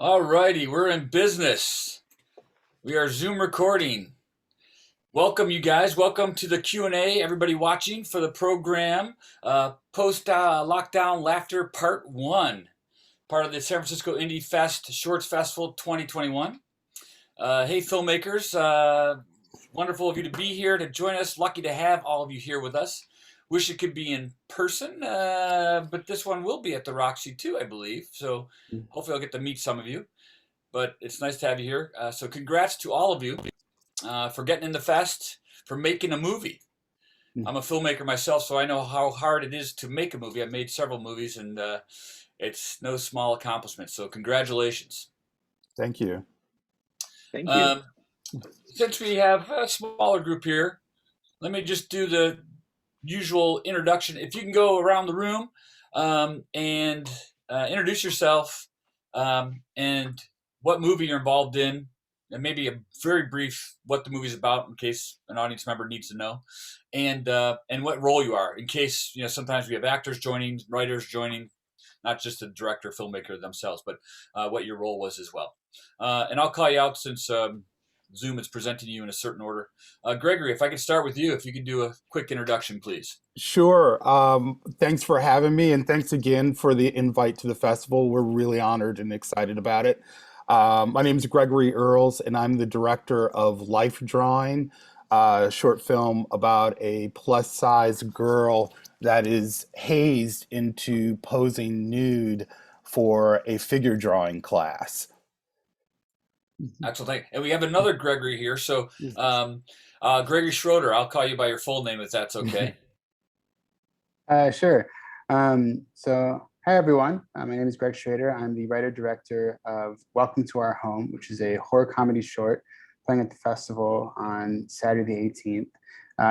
All righty, we're in business. We are Zoom recording. Welcome, you guys. Welcome to the Q&A, everybody watching for the program. Post-Lockdown Laughter Part 1, part of the San Francisco Indie Fest Shorts Festival 2021. Hey, filmmakers. Wonderful of you to be here to join us. Lucky to have all of you here with us. Wish it could be in person, but this one will be at the Roxy too, I believe. So hopefully I'll get to meet some of you. But it's nice to have you here. So congrats to all of you for getting in the fest, for making a movie. I'm a filmmaker myself, so I know how hard it is to make a movie. I've made several movies, and it's no small accomplishment. So congratulations. Thank you. Thank you. Since we have a smaller group here, let me just do the usual introduction. If you can go around the room and introduce yourself and what movie you're involved in, and maybe a very brief what the movie's about in case an audience member needs to know, and what role you are in case, sometimes we have actors joining, writers joining, not just the director, filmmaker themselves, but what your role was as well. And I'll call you out since Zoom is presenting you in a certain order. Gregory, if I could start with you, if you could do a quick introduction, please. Sure. Thanks for having me, and thanks again for the invite to the festival. We're really honored and excited about it. My name is Gregory Earls, and I'm the director of Life Drawing, a short film about a plus-size girl that is hazed into posing nude for a figure drawing class. Excellent. And we have another Gregory here. So Gregory Schroeder, I'll call you by your full name if that's okay. Sure. Hi, everyone. My name is Greg Schroeder. I'm the writer-director of Welcome to Our Home, which is a horror comedy short playing at the festival on Saturday the 18th.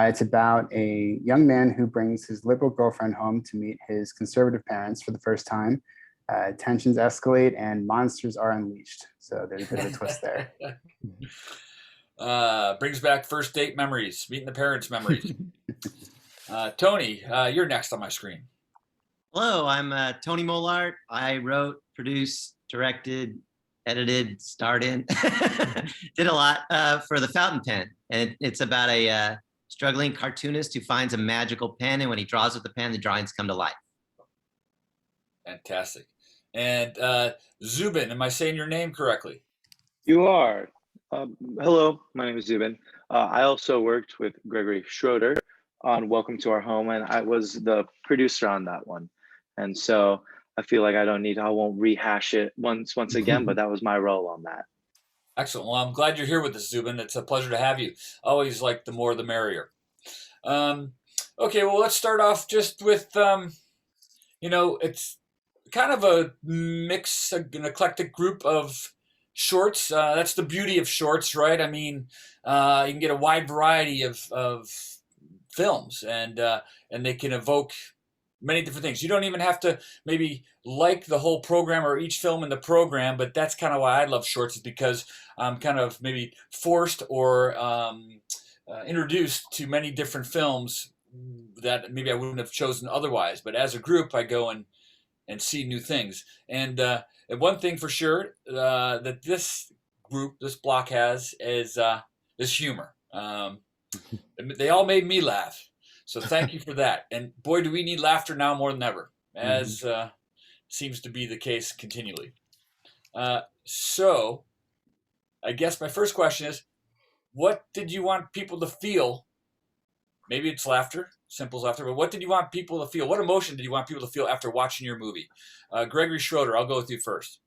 It's about a young man who brings his liberal girlfriend home to meet his conservative parents for the first time. Tensions escalate and monsters are unleashed. So there's a bit of a twist there. Brings back first date memories, meeting the parents memories. Tony, you're next on my screen. Hello, I'm Tony Mollart. I wrote, produced, directed, edited, starred in, did a lot for The Fountain Pen. And it's about a struggling cartoonist who finds a magical pen, and when he draws with the pen, the drawings come to life. Fantastic. And Zubin, am I saying your name correctly? You are. Hello, my name is Zubin. I also worked with Gregory Schroeder on Welcome to Our Home, and I was the producer on that one. And so I feel like I won't rehash it once again, but that was my role on that. Excellent. Well, I'm glad you're here with us, Zubin. It's a pleasure to have you. Always like the more the merrier. Okay, well, let's start off just with, it's kind of a mix, an eclectic group of shorts. That's the beauty of shorts, right? I mean, you can get a wide variety of films, and they can evoke many different things. You don't even have to maybe like the whole program or each film in the program, but that's kind of why I love shorts, is because I'm kind of maybe forced or introduced to many different films that maybe I wouldn't have chosen otherwise. But as a group, I go and see new things. And one thing for sure that this block has is humor. They all made me laugh. So thank you for that. And boy, do we need laughter now more than ever, as seems to be the case continually. So I guess my first question is, what did you want people to feel? Maybe it's laughter, simple as laughter, but what did you want people to feel? What emotion did you want people to feel after watching your movie? Gregory Schroeder, I'll go with you first.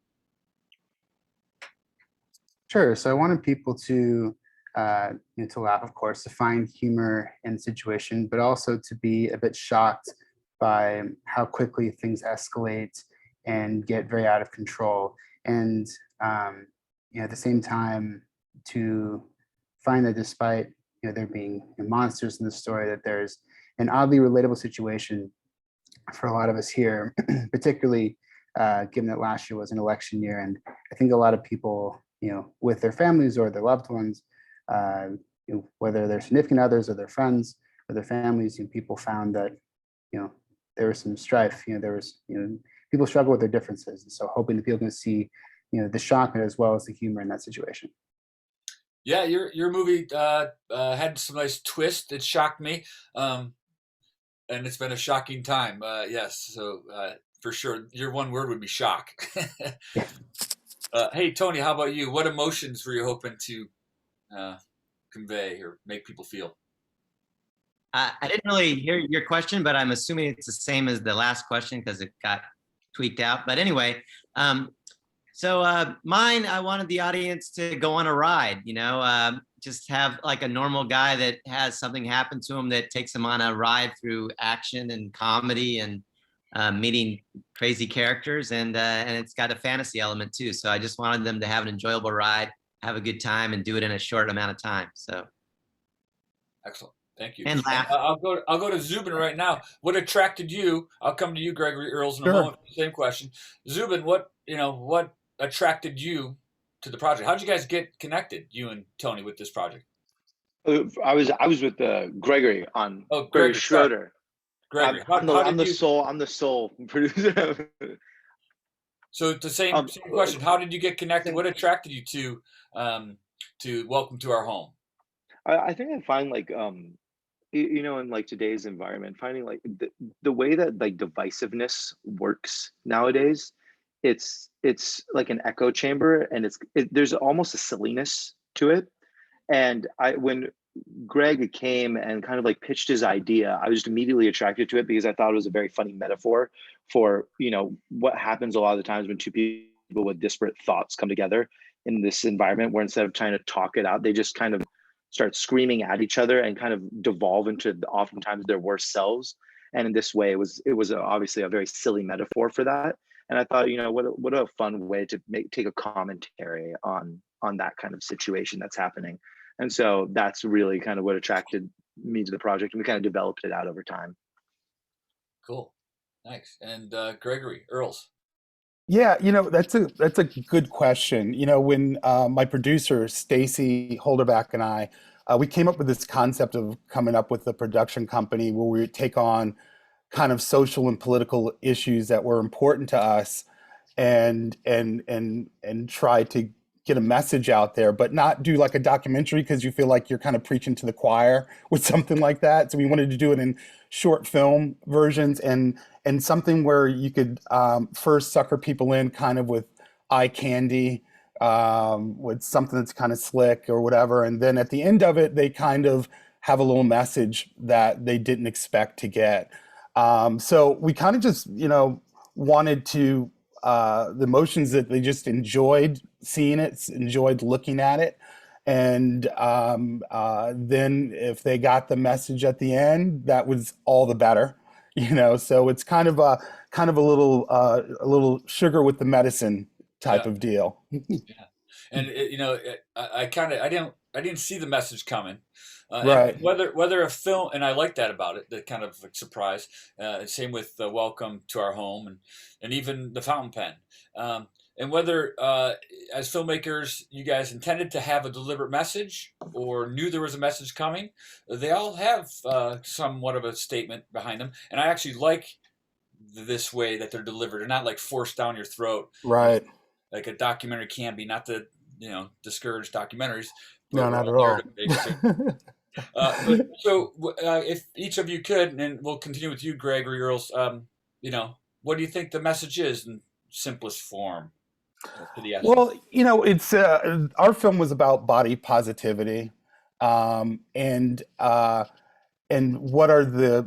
Sure. So I wanted people to laugh, of course, to find humor in the situation, but also to be a bit shocked by how quickly things escalate and get very out of control. And at the same time, to find that despite there being monsters in the story, that there's an oddly relatable situation for a lot of us here, particularly given that last year was an election year. And I think a lot of people, with their families or their loved ones, whether they're significant others or their friends or their families, people found that, there was some strife, there was, people struggle with their differences. And so hoping that people can see the shock as well as the humor in that situation. Yeah, your movie had some nice twist. It shocked me, and it's been a shocking time. Yes, so for sure, your one word would be shock. Yeah. Hey, Tony, how about you? What emotions were you hoping to convey or make people feel? I didn't really hear your question, but I'm assuming it's the same as the last question because it got tweaked out. But anyway, mine, I wanted the audience to go on a ride, just have like a normal guy that has something happen to him that takes him on a ride through action and comedy and meeting crazy characters. And it's got a fantasy element too. So I just wanted them to have an enjoyable ride, have a good time, and do it in a short amount of time. So excellent. Thank you. And laugh. I'll go to Zubin right now. What attracted you? I'll come to you, Gregory Earls, in a moment. Same question. Zubin, what attracted you to the project? How'd you guys get connected, you and Tony, with this project? I was with Gregory on Gregory Schroeder. Gregory, I'm the sole producer. So the same question. How did you get connected? What attracted you to Welcome to Our Home? I think I find like in like today's environment, finding like the way that like divisiveness works nowadays, it's like an echo chamber, and there's almost a silliness to it. And when Greg came and kind of like pitched his idea, I was just immediately attracted to it because I thought it was a very funny metaphor for what happens a lot of the times when two people with disparate thoughts come together in this environment, where instead of trying to talk it out, they just kind of start screaming at each other and kind of devolve into oftentimes their worst selves. And in this way, it was obviously a very silly metaphor for that. And I thought, what a fun way to take a commentary on that kind of situation that's happening. And so that's really kind of what attracted me to the project, and we kind of developed it out over time. Cool, nice. And Gregory Earls. Yeah, that's a good question. When my producer Stacy Holderback and I, we came up with this concept of coming up with a production company where we would take on kind of social and political issues that were important to us, and try to get a message out there, but not do like a documentary because you feel like you're kind of preaching to the choir with something like that. So we wanted to do it in short film versions and something where you could first sucker people in kind of with eye candy, with something that's kind of slick or whatever. And then at the end of it, they kind of have a little message that they didn't expect to get. So we kind of just, wanted to, the emotions that they just enjoyed seeing it, enjoyed looking at it. And then if they got the message at the end, that was all the better, so it's kind of a little sugar with the medicine type of deal. Yeah. And I didn't see the message coming. Right. Whether a film, and I like that about it, that kind of like surprise. Same with Welcome to Our Home and even the Fountain Pen. And whether as filmmakers, you guys intended to have a deliberate message or knew there was a message coming, they all have somewhat of a statement behind them. And I actually like this way that they're delivered. They're not like forced down your throat. Right. Like a documentary can be, not to discourage documentaries. No, not at all. So if each of you could, and we'll continue with you, Gregory Earls, what do you think the message is in simplest form? Well, it's our film was about body positivity, and what are the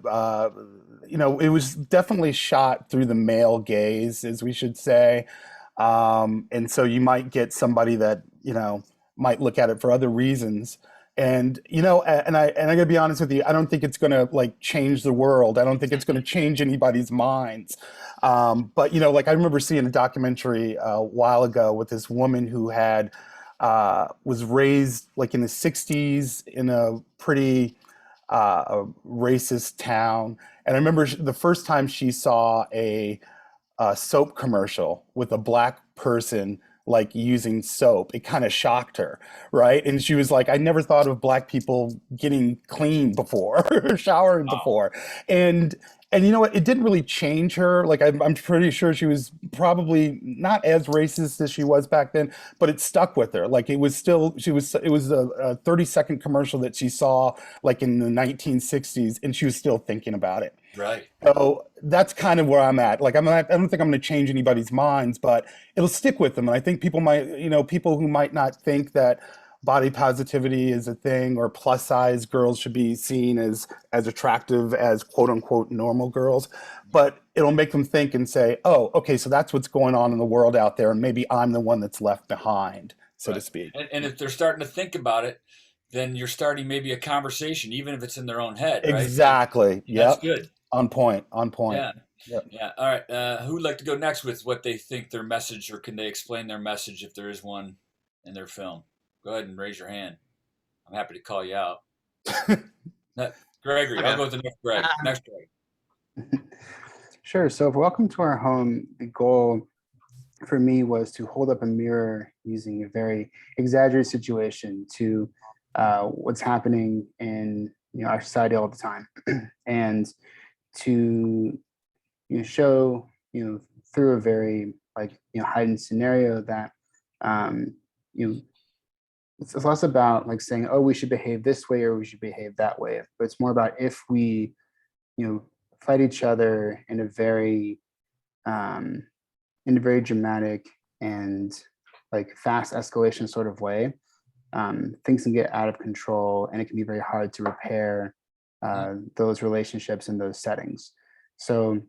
it was definitely shot through the male gaze, as we should say, and so you might get somebody that might look at it for other reasons. And I gotta be honest with you, I don't think it's gonna like change the world. I don't think it's gonna change anybody's minds. But like I remember seeing a documentary a while ago with this woman who had was raised like in the '60s in a pretty racist town. And I remember the first time she saw a soap commercial with a black person like using soap, it kind of shocked her, right? And she was like, I never thought of black people getting clean before or showering before. And And you know what? It didn't really change her. Like I'm pretty sure she was probably not as racist as she was back then, but it stuck with her. Like it was still she was. It was a 30-second commercial that she saw like in the 1960s, and she was still thinking about it. Right. So that's kind of where I'm at. Like I don't think I'm going to change anybody's minds, but it'll stick with them. And I think people might, people who might not think that body positivity is a thing or plus size girls should be seen as attractive as quote unquote normal girls, but it'll make them think and say, oh, okay, so that's what's going on in the world out there, and maybe I'm the one that's left behind, so to Right. speak. And if they're starting to think about it, then you're starting maybe a conversation, even if it's in their own head, right? Exactly. That's Yep. good. On point. On point. Yeah. Yep. Yeah. All right. Who would like to go next with what they think their message, or can they explain their message if there is one in their film? Go ahead and raise your hand. I'm happy to call you out. Gregory, Okay. I'll go with the next Greg. Next Greg. Sure. So for Welcome to Our Home, the goal for me was to hold up a mirror using a very exaggerated situation to what's happening in our society all the time, and to show through a very heightened scenario that you know it's less about like saying, oh, we should behave this way or we should behave that way, but it's more about if we fight each other um, in a very dramatic and like fast escalation sort of way, things can get out of control and it can be very hard to repair those relationships in those settings. So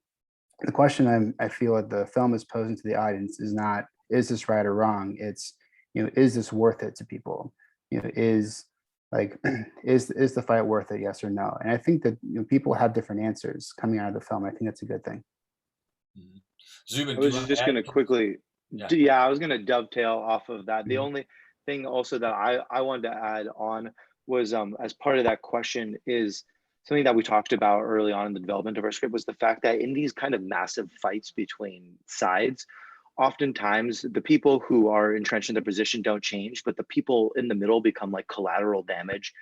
the question I feel like the film is posing to the audience is not, is this right or wrong? It's, is this worth it to people? Is like, is the fight worth it? Yes or no? And I think that people have different answers coming out of the film. I think that's a good thing. Mhm. Zubin, I was just going to quickly, Yeah. I was going to dovetail off of that. The only thing also that I wanted to add on was as part of that question is something that we talked about early on in the development of our script was the fact that in these kind of massive fights between sides, oftentimes the people who are entrenched in their position don't change, but the people in the middle become like collateral damage.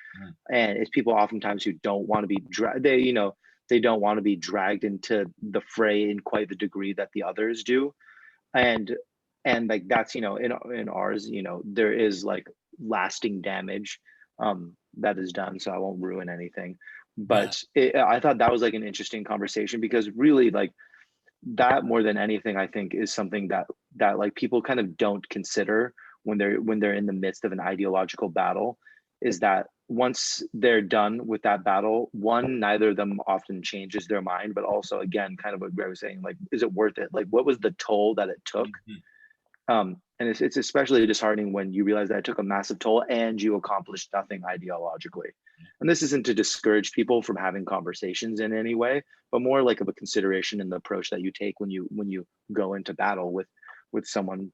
And it's people oftentimes who don't want to be they don't want to be dragged into the fray in quite the degree that the others do. And like that's in ours, there is like lasting damage that is done, so I won't ruin anything. But I thought that was like an interesting conversation, because really like that more than anything I think is something that like people kind of don't consider when they're in the midst of an ideological battle, is that once they're done with that battle, one, neither of them often changes their mind, but also again kind of what Greg was saying, like, is it worth it? Like, what was the toll that it took? And it's especially disheartening when you realize that it took a massive toll and you accomplished nothing ideologically. And this isn't to discourage people from having conversations in any way, but more like of a consideration in the approach that you take when you go into battle with someone,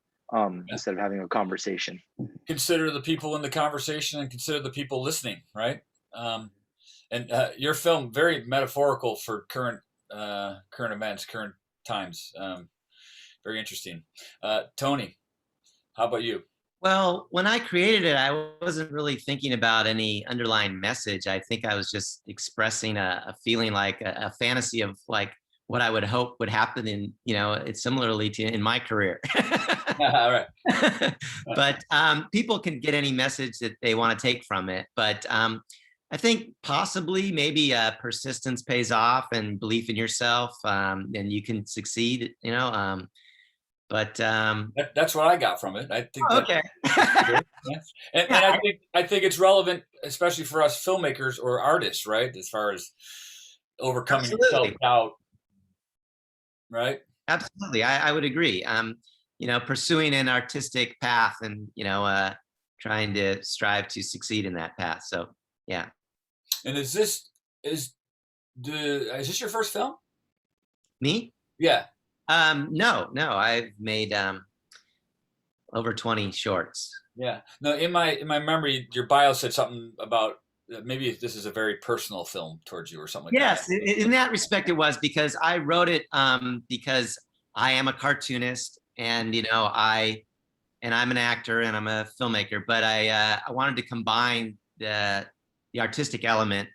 instead of having a conversation. Consider the people in the conversation and consider the people listening, right? And your film, very metaphorical for current events, current times. Very interesting. Tony, how about you? Well, when I created it, I wasn't really thinking about any underlying message. I think I was just expressing a feeling, like a fantasy of like what I would hope would happen in, it's similarly to in my career. All right. But people can get any message that they want to take from it. But I think possibly maybe persistence pays off and belief in yourself, and you can succeed, but that's what I got from it. I think okay. Yeah. And I think it's relevant, especially for us filmmakers or artists, right? As far as overcoming self-doubt, right? Absolutely. I would agree. Pursuing an artistic path and, trying to strive to succeed in that path. So, yeah. And is this your first film? Me? Yeah. No, I've made over 20 shorts. Yeah. No, in my memory, your bio said something about maybe this is a very personal film towards you or something like yes, that. Yes, in that respect it was, because I wrote it because I am a cartoonist, and I'm an actor and I'm a filmmaker, but I wanted to combine the artistic element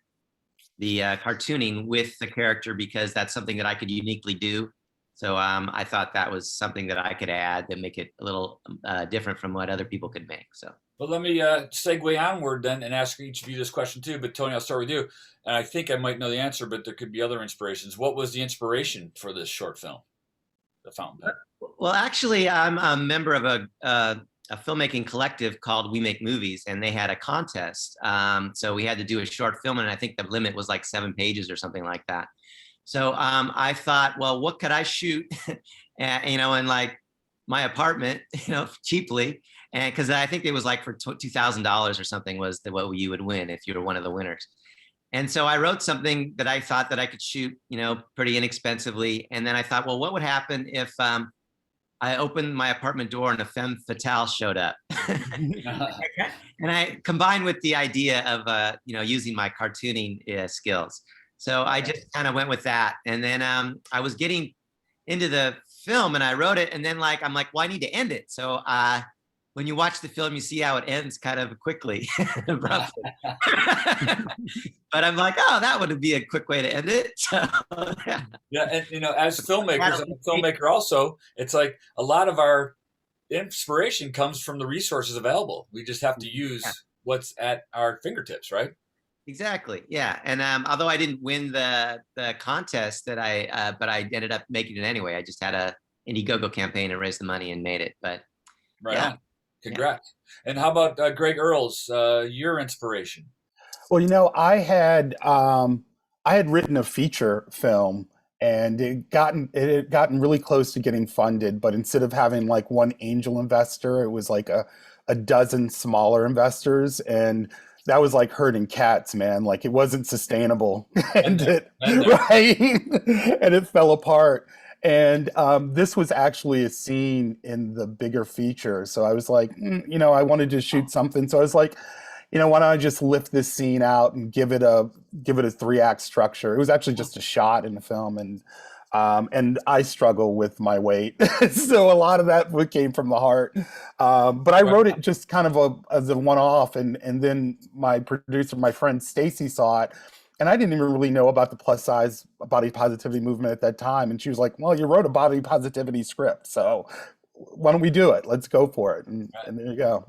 cartooning with the character because that's something that I could uniquely do. So I thought that was something that I could add that make it a little different from what other people could make. So. Well, let me segue onward then and ask each of you this question too. But Tony, I'll start with you. And I think I might know the answer, but there could be other inspirations. What was the inspiration for this short film, The Fountain Pen? Well, actually, I'm a member of a filmmaking collective called We Make Movies, and they had a contest. So we had to do a short film, and I think the limit was like 7 pages or something like that. So I thought, well, what could I shoot, in like my apartment, cheaply, and because I think it was like for $2,000 or something was what you would win if you were one of the winners. And so I wrote something that I thought that I could shoot, pretty inexpensively. And then I thought, well, what would happen if I opened my apartment door and a femme fatale showed up? And I combined with the idea of, using my cartooning skills. So I just kind of went with that. And then I was getting into the film and I wrote it. And then I'm like, well, I need to end it. So when you watch the film, you see how it ends kind of quickly. Abruptly. But I'm like, oh, that would be a quick way to end it. So, yeah. Yeah, and as filmmakers, I'm a filmmaker also. It's like a lot of our inspiration comes from the resources available. We just have to use what's at our fingertips, right? Exactly. Yeah. And although I didn't win the contest but I ended up making it anyway. I just had a Indiegogo campaign and raised the money and made it. But right on. Congrats. Yeah. And how about Greg Earls, your inspiration? Well, I had written a feature film, and it had gotten really close to getting funded, but instead of having like one angel investor, it was like a dozen smaller investors, and that was like herding cats, man. Like it wasn't sustainable, and it fell apart. And this was actually a scene in the bigger feature, so I was like, I wanted to shoot something, so I was like, why don't I just lift this scene out and give it a 3-act structure? It was actually just a shot in the film, and I struggle with my weight, so a lot of that came from the heart. But I wrote it just kind of as a one-off, and then my producer, my friend Stacy, saw it, and I didn't even really know about the plus size body positivity movement at that time, and she was like, "Well, you wrote a body positivity script, so why don't we do it? Let's go for it." And there you go.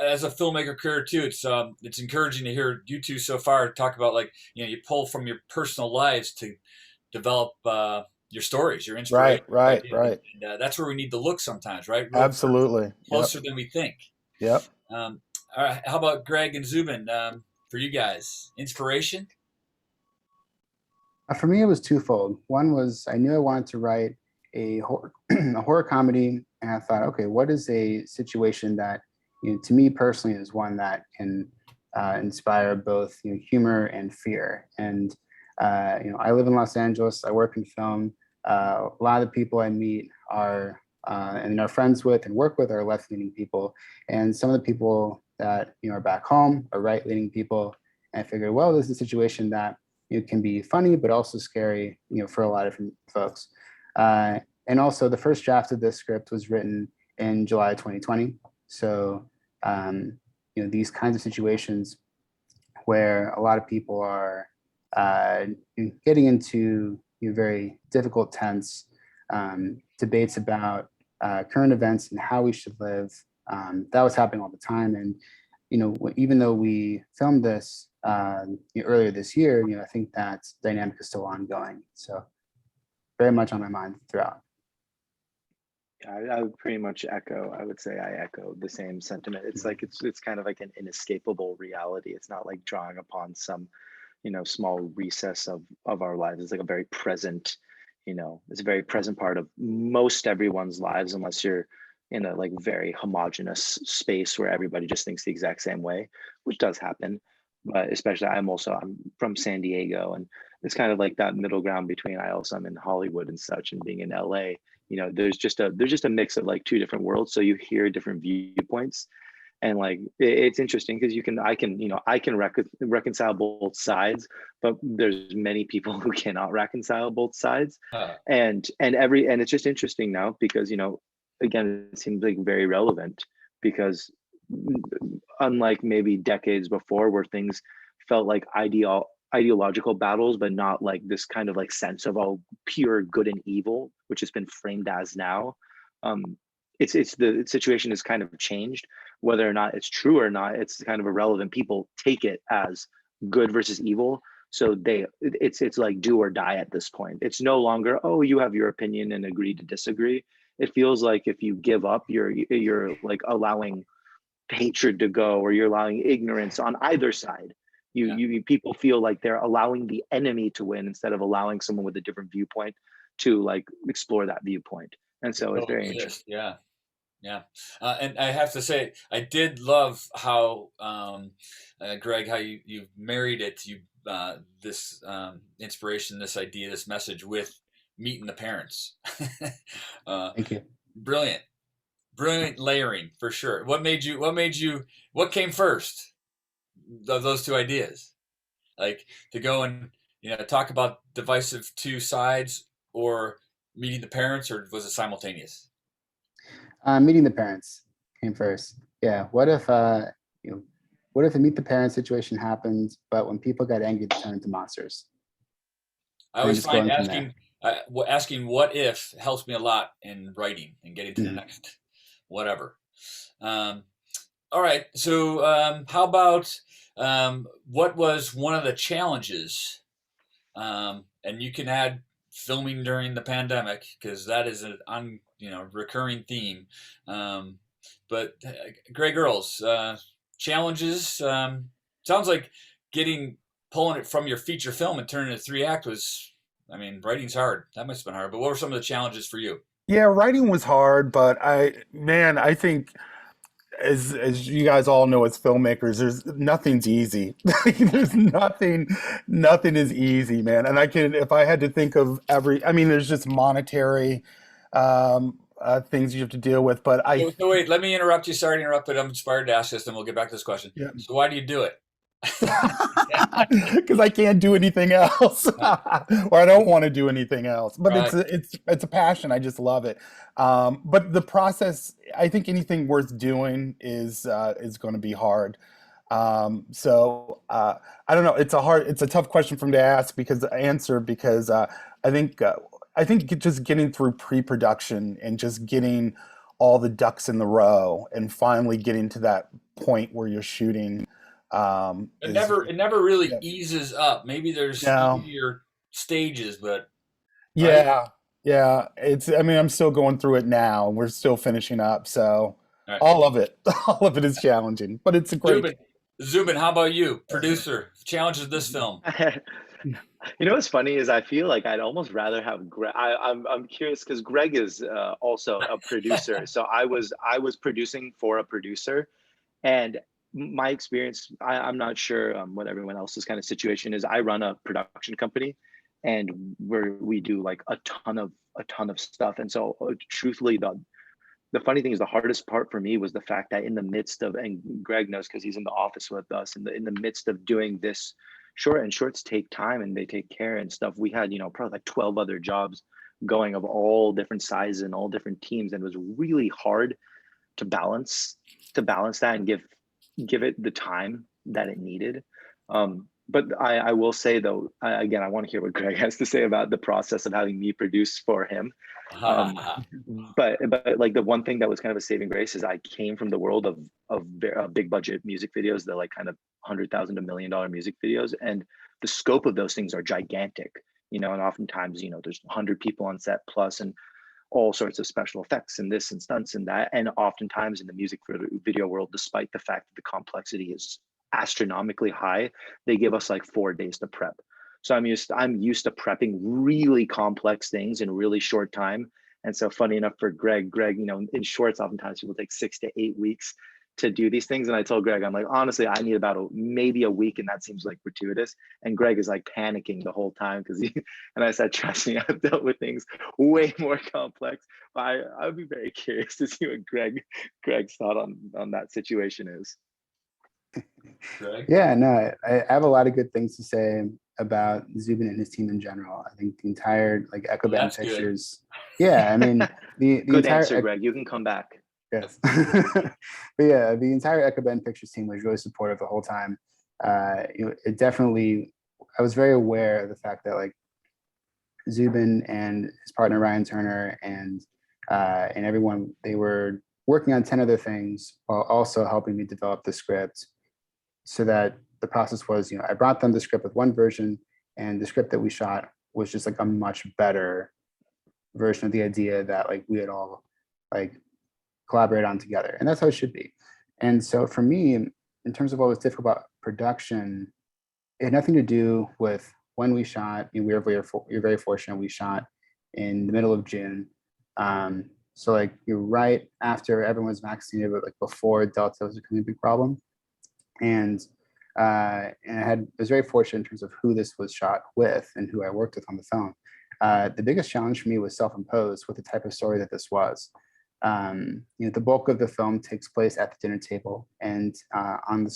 As a filmmaker career too, it's encouraging to hear you two so far talk about you pull from your personal lives to develop your stories, your inspiration. Right. And, that's where we need to look sometimes, right? Absolutely. Closer than we think. Yep. All right. How about Greg and Zubin? For you guys, inspiration? For me, it was twofold. One was I knew I wanted to write a horror comedy, and I thought, okay, what is a situation that to me personally is one that can inspire both humor and fear. And I live in Los Angeles. I work in film. A lot of the people I meet are and are friends with and work with are left-leaning people, and some of the people that are back home are right-leaning people. And I figured, well, this is a situation that can be funny but also scary, for a lot of different folks. And also, the first draft of this script was written in July 2020. So, these kinds of situations where a lot of people are getting into very difficult, tense debates about current events and how we should live. That was happening all the time. And, even though we filmed this earlier this year, I think that dynamic is still ongoing. So very much on my mind throughout. I would pretty much echo. I would say I echo the same sentiment. It's like it's kind of like an inescapable reality. It's not like drawing upon some, small recess of our lives. It's like a very present, it's a very present part of most everyone's lives, unless you're in a very homogenous space where everybody just thinks the exact same way, which does happen. But especially I'm from San Diego, and it's kind of like that middle ground between I'm in Hollywood and such, and being in LA. There's just a mix of two different worlds, so you hear different viewpoints, and it's interesting because I can reconcile both sides, but there's many people who cannot reconcile both sides. And it's just interesting now because again, it seems very relevant, because unlike maybe decades before where things felt like ideological battles, but not like this kind of like sense of all pure good and evil, which has been framed as now. It's the situation has kind of changed. Whether or not it's true or not, it's kind of irrelevant. People take it as good versus evil. So it's like do or die at this point. It's no longer, oh, you have your opinion and agree to disagree. It feels like if you give up, you're like allowing hatred to go, or you're allowing ignorance on either side. You people feel like they're allowing the enemy to win instead of allowing someone with a different viewpoint to like explore that viewpoint. And so it's very interesting. Yeah. Yeah, and I have to say, I did love how Greg, how you married it, this inspiration, this idea, this message with meeting the parents. Thank you. Brilliant, brilliant layering for sure. What came first of those two ideas? Like to go and talk about divisive two sides, or meeting the parents, or was it simultaneous? Meeting the parents came first. Yeah. What if what if a meet the parents situation happened, but when people got angry, they turned into monsters? I always find asking what if helps me a lot in writing and getting to the next whatever. All right. So how about what was one of the challenges? And you can add filming during the pandemic, because that is an recurring theme. But Greg Earls, challenges. Sounds like pulling it from your feature film and turning it to 3-act was, writing's hard. That must have been hard. But what were some of the challenges for you? Yeah, writing was hard, but I think as you guys all know, as filmmakers, nothing's easy. There's nothing is easy, man. And if I had to think of there's just monetary things you have to deal with. But So wait, let me interrupt you. Sorry to interrupt, but I'm inspired to ask this, and we'll get back to this question. Yeah. So why do you do it? Because I can't do anything else, or I don't want to do anything else. But Right. it's a passion. I just love it. But the process, I think anything worth doing is going to be hard. So I don't know. It's a tough question for me to answer because I think just getting through pre-production and just getting all the ducks in the row and finally getting to that point where you're shooting. It never really eases up. Maybe there's easier stages, but yeah. I'm still going through it now. We're still finishing up, so right. all of it is challenging, but it's a great. Zubin, how about you, producer? Challenges this film. You know what's funny is I feel like I'd almost rather have Greg. I'm curious because Greg is also a producer. So I was producing for a producer, and my experience, I'm not sure what everyone else's kind of situation is. I run a production company, and we do like a ton of stuff. And so truthfully, the funny thing is the hardest part for me was the fact that in the midst of, and Greg knows because he's in the office with us, in the midst of doing this short, and shorts take time and they take care and stuff. We had, probably like 12 other jobs going of all different sizes and all different teams. And it was really hard to balance that and give it the time that it needed. But I will say though, again, I want to hear what Greg has to say about the process of having me produce for him. But like the one thing that was kind of a saving grace is I came from the world of big budget music videos, the like kind of $100,000 to $1 million music videos, and the scope of those things are gigantic. And oftentimes there's 100 people on set plus and all sorts of special effects and this and stunts and that. And oftentimes in the music video world, despite the fact that the complexity is astronomically high, they give us like 4 days to prep. So I'm used to prepping really complex things in really short time. And so funny enough for Greg, in shorts, oftentimes people take 6 to 8 weeks to do these things. And I told Greg, I'm like, honestly, I need about maybe a week, and that seems like gratuitous. And Greg is like panicking the whole time and I said, trust me, I've dealt with things way more complex. But I would be very curious to see what Greg's thought on that situation is. Greg? Yeah, no, I have a lot of good things to say about Zubin and his team in general. I think the entire like Echo Band Pictures. Good. Yeah, the good entire answer, Greg. You can come back. Yes. But yeah, the entire Echo Band Pictures team was really supportive the whole time. It definitely I was very aware of the fact that like Zubin and his partner Ryan Turner and everyone, they were working on 10 other things while also helping me develop the script, so that the process was, I brought them the script with one version, and the script that we shot was just like a much better version of the idea that like we had all like collaborate on together, and that's how it should be. And so for me, in terms of what was difficult about production, it had nothing to do with when we shot. We were very fortunate. We shot in the middle of June. So like you're right after everyone was vaccinated, but like before Delta was becoming a big problem. And I was very fortunate in terms of who this was shot with and who I worked with on the film. The biggest challenge for me was self-imposed with the type of story that this was. The bulk of the film takes place at the dinner table, and on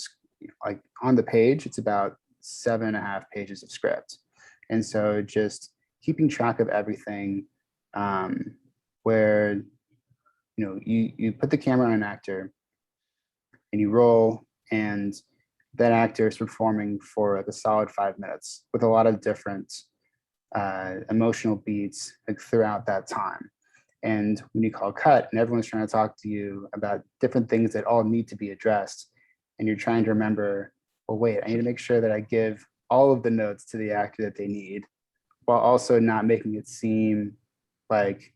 the page, it's about 7.5 pages of script. And so just keeping track of everything, where you put the camera on an actor and you roll, and that actor is performing for like a solid 5 minutes with a lot of different emotional beats like throughout that time. And when you call cut and everyone's trying to talk to you about different things that all need to be addressed, and you're trying to remember, well, wait, I need to make sure that I give all of the notes to the actor that they need, while also not making it seem like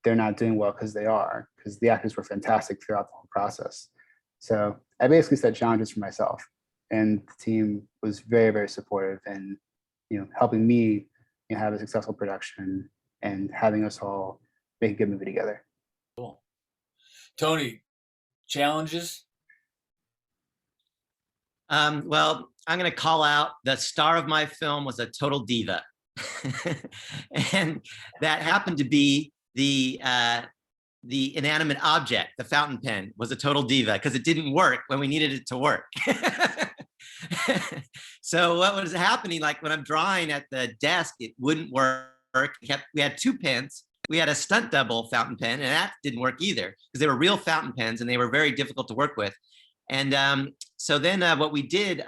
they're not doing well, because they are, because the actors were fantastic throughout the whole process. So I basically set challenges for myself, and the team was very, very supportive and helping me have a successful production and having us all make a good movie together. Cool. Tony, challenges? Well, I'm going to call out the star of my film was a total diva. And that happened to be the inanimate object, the fountain pen, was a total diva because it didn't work when we needed it to work. So what was happening, like when I'm drawing at the desk, it wouldn't work. We had 2 pens. We had a stunt double fountain pen, and that didn't work either because they were real fountain pens and they were very difficult to work with. And so then what we did,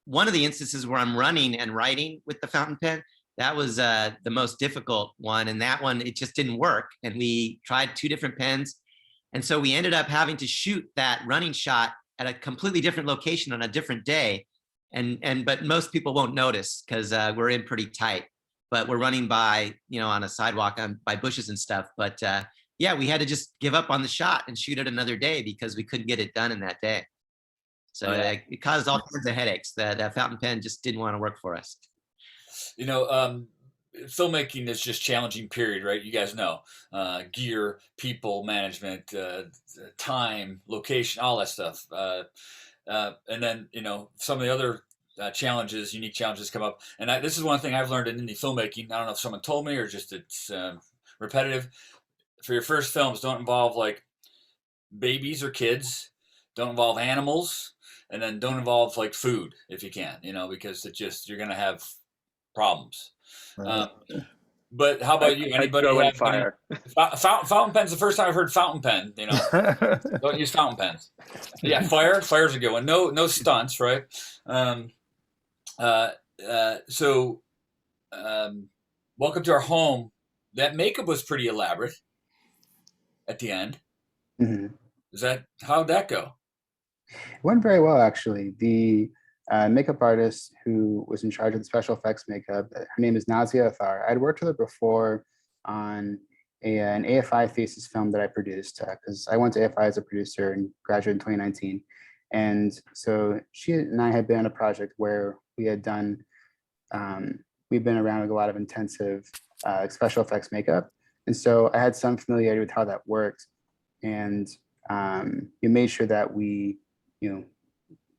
one of the instances where I'm running and writing with the fountain pen, that was the most difficult one. And that one, it just didn't work. And we tried 2 different pens. And so we ended up having to shoot that running shot at a completely different location on a different day. But most people won't notice because we're in pretty tight, but we're running by, on a sidewalk by bushes and stuff. But yeah, we had to just give up on the shot and shoot it another day because we couldn't get it done in that day. So it caused all kinds of headaches. That fountain pen just didn't want to work for us. Filmmaking is just challenging period, right? You guys know, gear, people management, time, location, all that stuff. And then, some of the other challenges, unique challenges come up. And this is one thing I've learned in indie filmmaking. I don't know if someone told me or just it's repetitive. For your first films, don't involve like babies or kids. Don't involve animals. And then don't involve like food if you can, because you're going to have problems. Right. But how about you? Anybody go in have fire. Fountain pen's the first time I've heard fountain pen. Don't use fountain pens. Yeah, fire's a good one. No stunts, right? So, welcome to our home. That makeup was pretty elaborate at the end. Mm-hmm. How'd that go? It went very well, actually. The makeup artist who was in charge of the special effects makeup, her name is Nazia Athar. I'd worked with her before on an AFI thesis film that I produced, because I went to AFI as a producer and graduated in 2019. And so she and I had been on a project where we had done, we've been around with a lot of intensive special effects makeup. And so I had some familiarity with how that worked. And we made sure that we,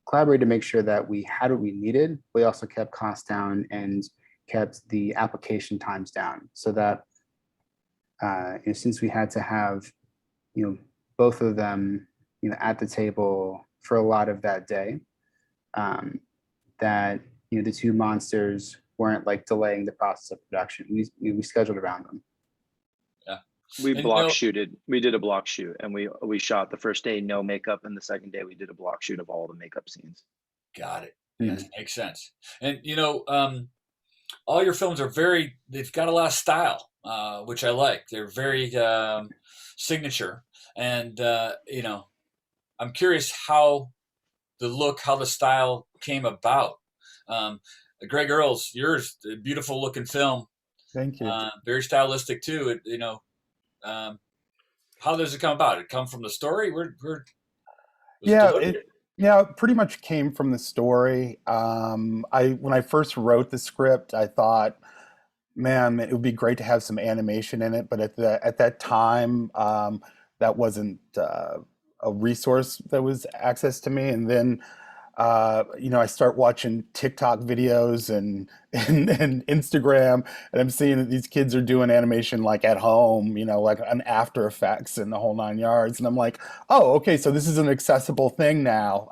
collaborated to make sure that we had what we needed. We also kept costs down and kept the application times down, so that since we had to have both of them at the table for a lot of that day, that the 2 monsters weren't like delaying the process of production. We scheduled around them. We did a block shoot, and we shot the first day no makeup, and the second day we did a block shoot of all the makeup scenes. Got it. Yes, makes sense. And all your films are they've got a lot of style, which I like. They're very signature. And, I'm curious how how the style came about. Um, Greg Earls, yours, a beautiful looking film, Thank you. very stylistic too. Um, how does it come about? It come from the story? Was it Yeah, deliberate? it pretty much came from the story. When I first wrote the script, I thought, man, it would be great to have some animation in it, but at that time, that wasn't a resource that was access to me. And then I start watching TikTok videos and, and Instagram, and I'm seeing that these kids are doing animation like at home, like on After Effects and the whole 9 yards. And I'm like, oh, okay, so this is an accessible thing now.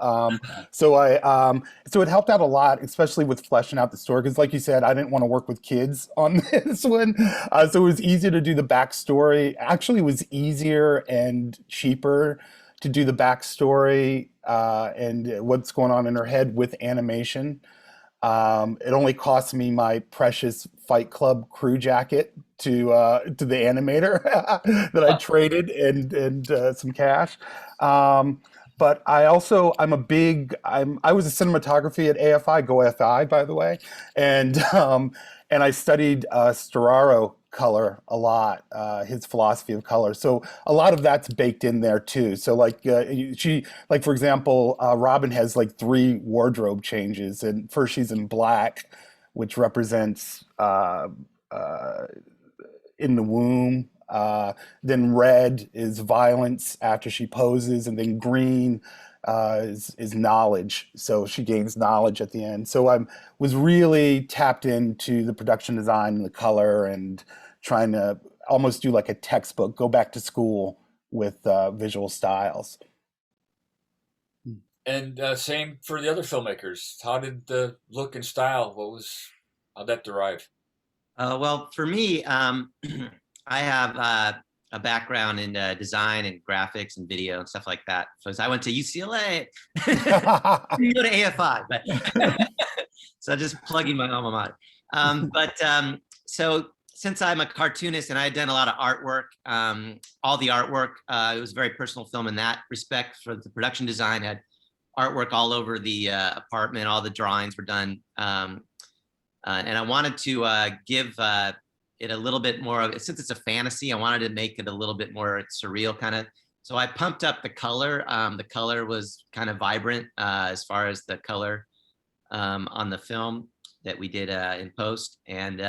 So it helped out a lot, especially with fleshing out the story, because like you said, I didn't want to work with kids on this one, so it was easier to do the backstory. Actually, it was easier and cheaper to do the backstory and what's going on in her head with animation. It only cost me my precious Fight Club crew jacket to the animator that I traded and some cash. But I also I was a cinematography at AFI, go AFI, by the way, and I studied Storaro color a lot, his philosophy of color. So a lot of that's baked in there too. So like for example, Robin has like 3 wardrobe changes, and first she's in black, which represents in the womb. Then red is violence after she poses, and then green is knowledge. So she gains knowledge at the end. So I was really tapped into the production design and the color, and trying to almost do like a textbook, go back to school with visual styles. And same for the other filmmakers. How did the look and style? How'd that derive? Well, for me, I have a background in design and graphics and video and stuff like that. So I went to UCLA. You go to AFI, but so just plugging my alma mater. So since I'm a cartoonist and I had done a lot of artwork, all the artwork, it was a very personal film in that respect. For the production design, had artwork all over the apartment. All the drawings were done. And I wanted to give it a little bit more of, since it's a fantasy, I wanted to make it a little bit more surreal kind of. So I pumped up the color. The color was kind of vibrant as far as the color on the film that we did in post. And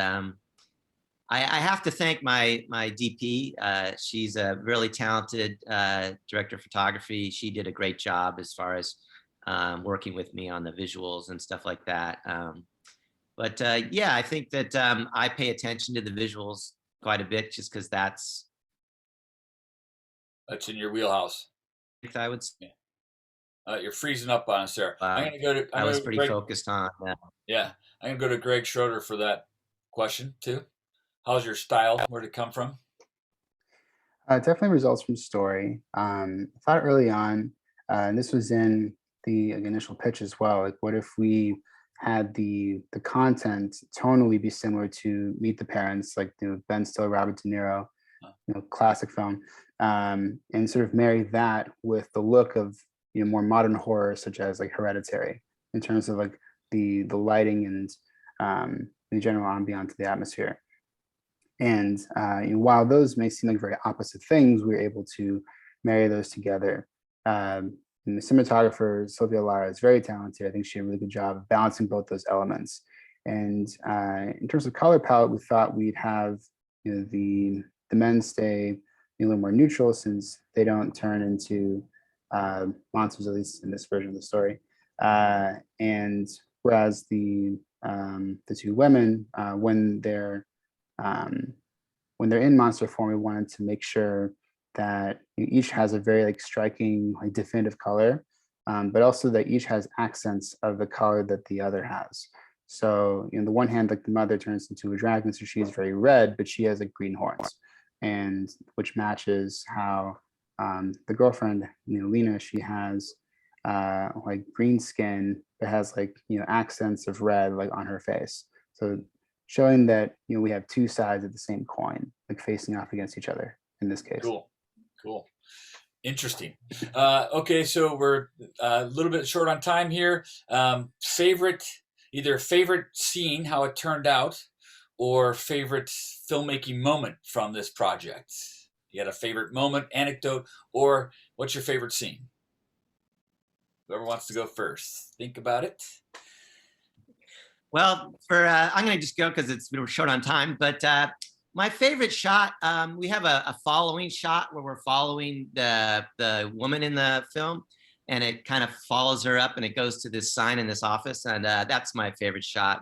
I have to thank my DP. She's a really talented director of photography. She did a great job as far as working with me on the visuals and stuff like that. But yeah, I think that I pay attention to the visuals quite a bit, just because that's in your wheelhouse. I would say. You're freezing up on us there. I'm gonna go to. I was pretty focused on that. Yeah, I'm gonna go to Greg Schroeder for that question too. How's your style? Where'd it come from? Definitely results from story. I thought early on, and this was in the initial pitch as well, like what if we had the content tonally be similar to Meet the Parents, like Ben Stiller, Robert De Niro, classic film, and sort of marry that with the look of more modern horror, such as like Hereditary, in terms of like the lighting and the general ambiance of the atmosphere. And while those may seem like very opposite things, we were able to marry those together. And the cinematographer, Sylvia Lara, is very talented. I think she did a really good job of balancing both those elements. And in terms of color palette, we thought we'd have the men stay a little more neutral, since they don't turn into monsters, at least in this version of the story. And whereas the 2 women, when they're in monster form, we wanted to make sure that each has a very striking, definitive color, but also that each has accents of the color that the other has. So on the one hand, like the mother turns into a dragon, so she's very red, but she has like green horns, and which matches how the girlfriend, Lena, she has like green skin that has like, accents of red like on her face. So showing that, we have two sides of the same coin, like facing off against each other in this case. Cool. Interesting. Okay, so we're a little bit short on time here. Either favorite scene, how it turned out, or favorite filmmaking moment from this project. You had a favorite moment, anecdote, or what's your favorite scene? Whoever wants to go first, think about it. Well, I'm going to just go because we're short on time. But my favorite shot, we have a following shot where we're following the woman in the film, and it kind of follows her up, and it goes to this sign in this office, and that's my favorite shot.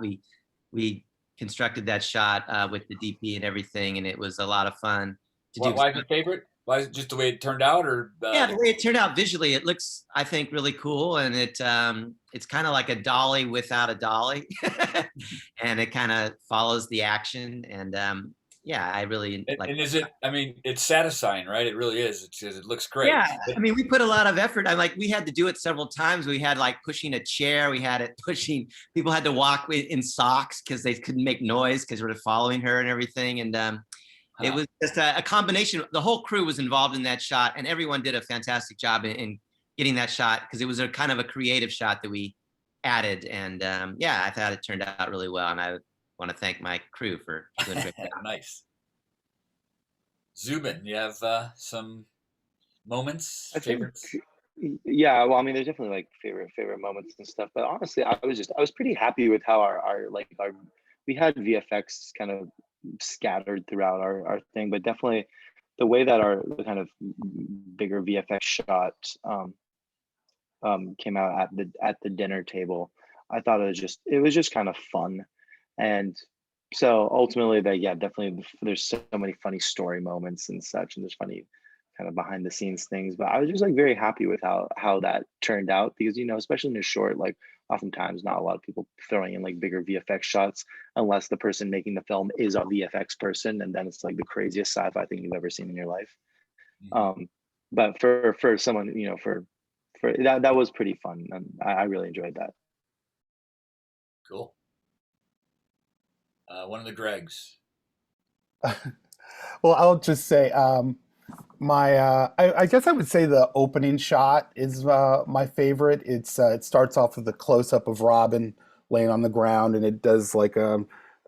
We constructed that shot with the DP and everything, and it was a lot of fun to do. Why is it favorite? Why is it just the way it turned out, or yeah, the way it turned out visually, it looks, I think, really cool, and it's kind of like a dolly without a dolly, and it kind of follows the action, and yeah, I really like. And is it? I mean, it's satisfying, right? It really is. It looks great. Yeah, I mean, we put a lot of effort. We had to do it several times. We had like pushing a chair. We had it pushing. People had to walk in socks because they couldn't make noise because we were following her and everything, and. It was just a combination. The whole crew was involved in that shot, and everyone did a fantastic job in getting that shot because it was a kind of a creative shot that we added. And yeah, I thought it turned out really well, and I want to thank my crew for doing a great job. Nice. Zubin, you have some moments, favorites? Yeah, well, I mean, there's definitely like favorite moments and stuff, but honestly, I was pretty happy with how our we had VFX kind of scattered throughout our thing, but definitely the way that the kind of bigger VFX shot came out at the dinner table, I thought it was just kind of fun. And so ultimately definitely there's so many funny story moments and such, and there's funny kind of behind the scenes things, but I was just like very happy with how that turned out, because especially in a short, like oftentimes not a lot of people throwing in like bigger VFX shots unless the person making the film is a VFX person, and then it's like the craziest sci-fi thing you've ever seen in your life. Mm-hmm. But for someone, for that was pretty fun, and I really enjoyed that. Cool. One of the Gregs. Well, I'll just say I guess I would say the opening shot is my favorite. It starts off with a close up of Robin laying on the ground, and it does like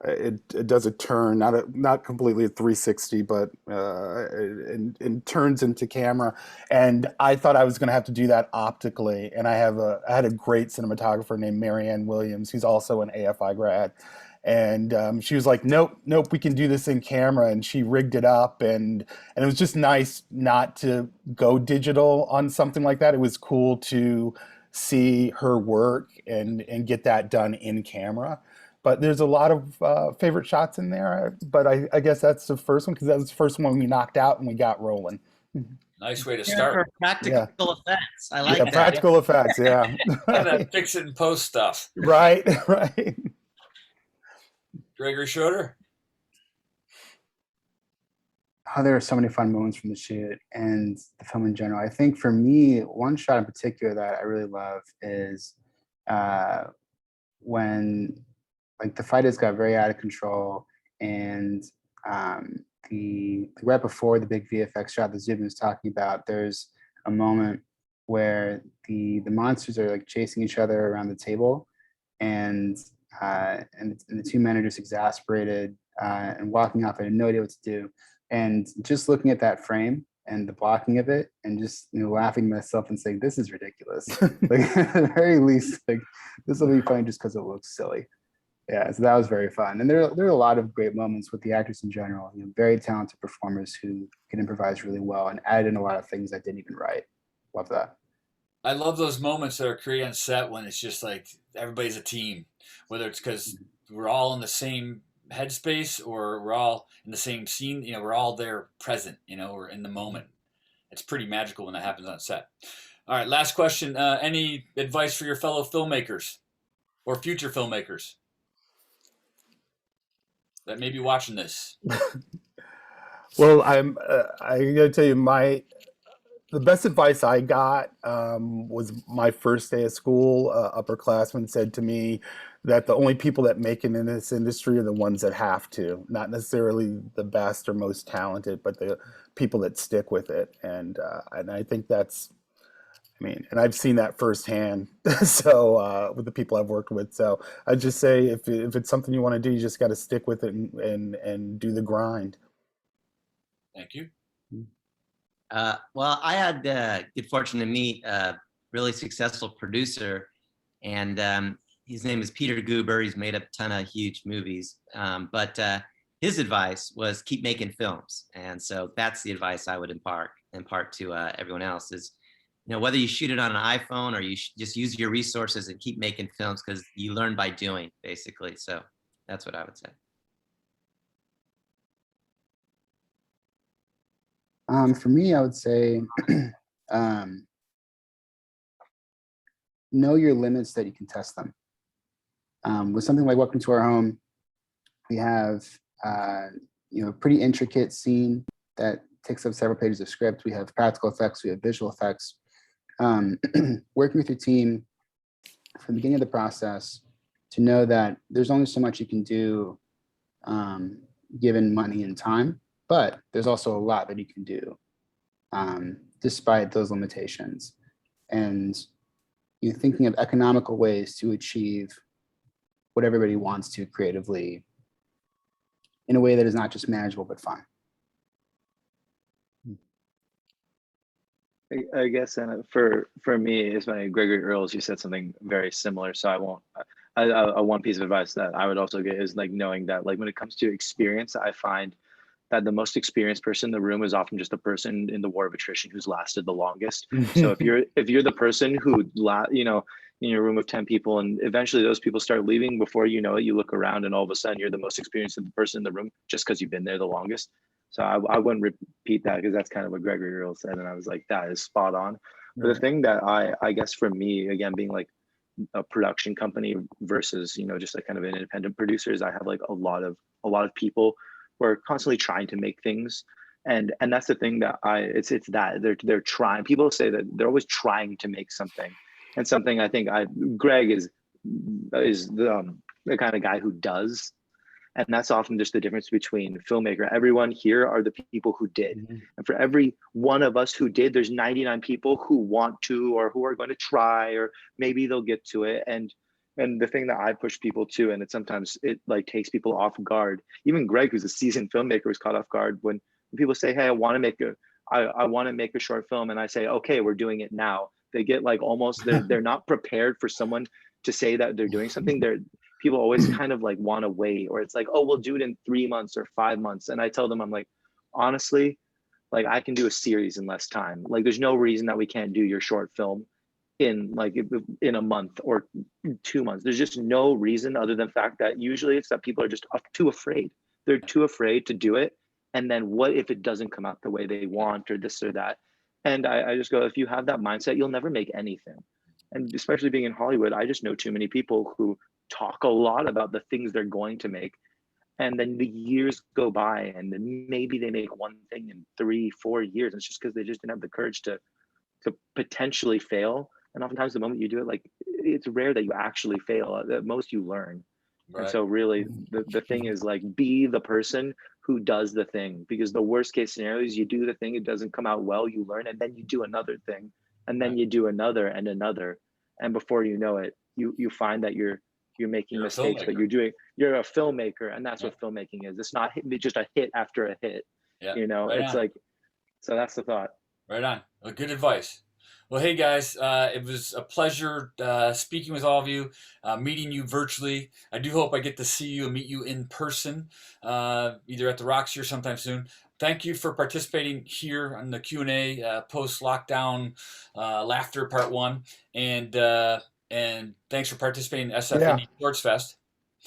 it does a turn, not completely a 360, but and turns into camera. And I thought I was going to have to do that optically, and I had a great cinematographer named Marianne Williams, who's also an AFI grad. And she was like, nope, we can do this in camera. And she rigged it up. And it was just nice not to go digital on something like that. It was cool to see her work and get that done in camera. But there's a lot of favorite shots in there. But I guess that's the first one, because that was the first one we knocked out and we got rolling. Nice way to start. Practical effects. I like that. Practical effects, yeah. That fix it and post stuff. Right. Gregory Schroeder. Oh, there are so many fun moments from the shoot and the film in general. I think for me, one shot in particular that I really love is when like the fight has got very out of control, and the right before the big VFX shot that Zubin was talking about, there's a moment where the monsters are like chasing each other around the table, and the two men are just exasperated and walking off. I had no idea what to do, and just looking at that frame and the blocking of it, and just laughing to myself and saying, "This is ridiculous." Like at the very least, like this will be fun just because it looks silly. Yeah, so that was very fun, and there are a lot of great moments with the actors in general. Very talented performers who can improvise really well and add in a lot of things I didn't even write. Love that. I love those moments that are created on set when it's just like everybody's a team, whether it's because we're all in the same headspace or we're all in the same scene. We're all there present, we're in the moment. It's pretty magical when that happens on set. All right, last question. Any advice for your fellow filmmakers or future filmmakers that may be watching this? Well, I gotta tell you, The best advice I got was my first day of school. Upperclassman said to me that the only people that make it in this industry are the ones that have to, not necessarily the best or most talented, but the people that stick with it. And I think that's, I mean, and I've seen that firsthand. So with the people I've worked with, so I just say if it's something you want to do, you just got to stick with it and do the grind. Thank you. Well, I had good fortune to meet a really successful producer, and his name is Peter Guber. He's made a ton of huge movies, but his advice was keep making films. And so that's the advice I would impart to everyone else is, you know, whether you shoot it on an iPhone or you just use your resources and keep making films, because you learn by doing, basically. So that's what I would say. For me, I would say know your limits that you can test them. With something like Welcome to Our Home, we have a pretty intricate scene that takes up several pages of script. We have practical effects, we have visual effects. Working with your team from the beginning of the process to know that there's only so much you can do given money and time, but there's also a lot that you can do despite those limitations. And you're thinking of economical ways to achieve what everybody wants to creatively in a way that is not just manageable, but fun. I guess, and for me, it's funny. Gregory Earls, you said something very similar, so I won't. One piece of advice that I would also get is like knowing that, like, when it comes to experience, I find that the most experienced person in the room is often just the person in the war of attrition who's lasted the longest. So if you're the person who in your room of 10 people, and eventually those people start leaving, before you know it, you look around and all of a sudden you're the most experienced person in the room just because you've been there the longest. So I wouldn't repeat that, because that's kind of what Gregory Earls said, and I was like, that is spot on. But the thing that I guess for me, again, being like a production company versus just like kind of an independent producers, I have like a lot of people who are constantly trying to make things, and that's the thing that it's that they're trying. People say that they're always trying to make something, and something I think Greg is the kind of guy who does. And that's often just the difference between filmmaker. Everyone here are the people who did. Mm-hmm. And for every one of us who did, there's 99 people who want to, or who are going to try, or maybe they'll get to it. And the thing that I push people to, and sometimes it like takes people off guard. Even Greg, who's a seasoned filmmaker, was caught off guard when people say, hey, I want to make a short film. And I say, okay, we're doing it now. They get like almost, they're not prepared for someone to say that they're doing something. People always kind of like want to wait, or it's like, oh, we'll do it in 3 months or 5 months. And I tell them, I'm like, honestly, like I can do a series in less time. Like there's no reason that we can't do your short film in a month or 2 months. There's just no reason, other than the fact that usually it's that people are just too afraid. They're too afraid to do it. And then what if it doesn't come out the way they want, or this or that? And I just go, if you have that mindset, you'll never make anything. And especially being in Hollywood, I just know too many people who talk a lot about the things they're going to make, and then the years go by, and then maybe they make one thing in 3-4 years, and it's just because they just didn't have the courage to potentially fail. And oftentimes the moment you do it, like, it's rare that you actually fail. At most you learn. Right. And so really the thing is, like, be the person who does the thing, because the worst case scenario is you do the thing, it doesn't come out well, you learn, and then you do another thing, and then you do another and another, and before you know it, you find that you're making mistakes, but you're a filmmaker, and that's what filmmaking is. It's not just a hit after a hit. Yeah. Right, it's on. Like, so that's the thought. Right on. Well, good advice. Well, hey guys, it was a pleasure speaking with all of you, meeting you virtually. I do hope I get to see you and meet you in person, either at the Roxy or sometime soon. Thank you for participating here on the Q&A post-lockdown laughter part 1, and thanks for participating in SFND Shorts Fest.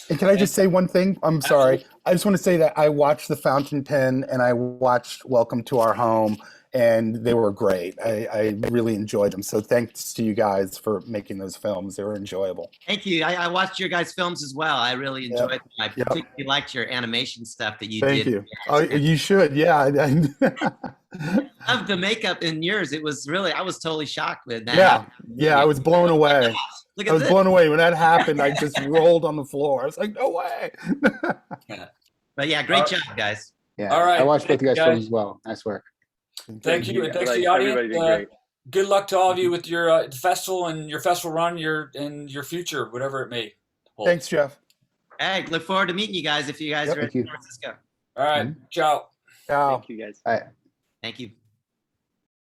And can I just say one thing? I'm sorry. I just want to say that I watched The Fountain Pen and I watched Welcome to Our Home, and they were great. I really enjoyed them. So thanks to you guys for making those films. They were enjoyable. Thank you. I watched your guys' films as well. I really enjoyed them. I Yep. particularly liked your animation stuff that you Thank did. you. Oh, you should. Yeah. I loved the makeup in yours. It was really, I was totally shocked with that. Yeah. I was blown away. Look I at was this. blown away when that happened. I just rolled on the floor. I was like, no way. But yeah, great job, guys. Yeah. All right. I watched both you guys' Guys. films as well. Nice work. Thank you, and thanks to the Everybody audience. did great. Good luck to all of you with your festival and your festival run, and your future, whatever it may hold. Thanks, Jeff. Hey, look forward to meeting you guys if you guys are in Thank you. San Francisco. All right. Ciao. Ciao. Thank you guys. All right. Thank you.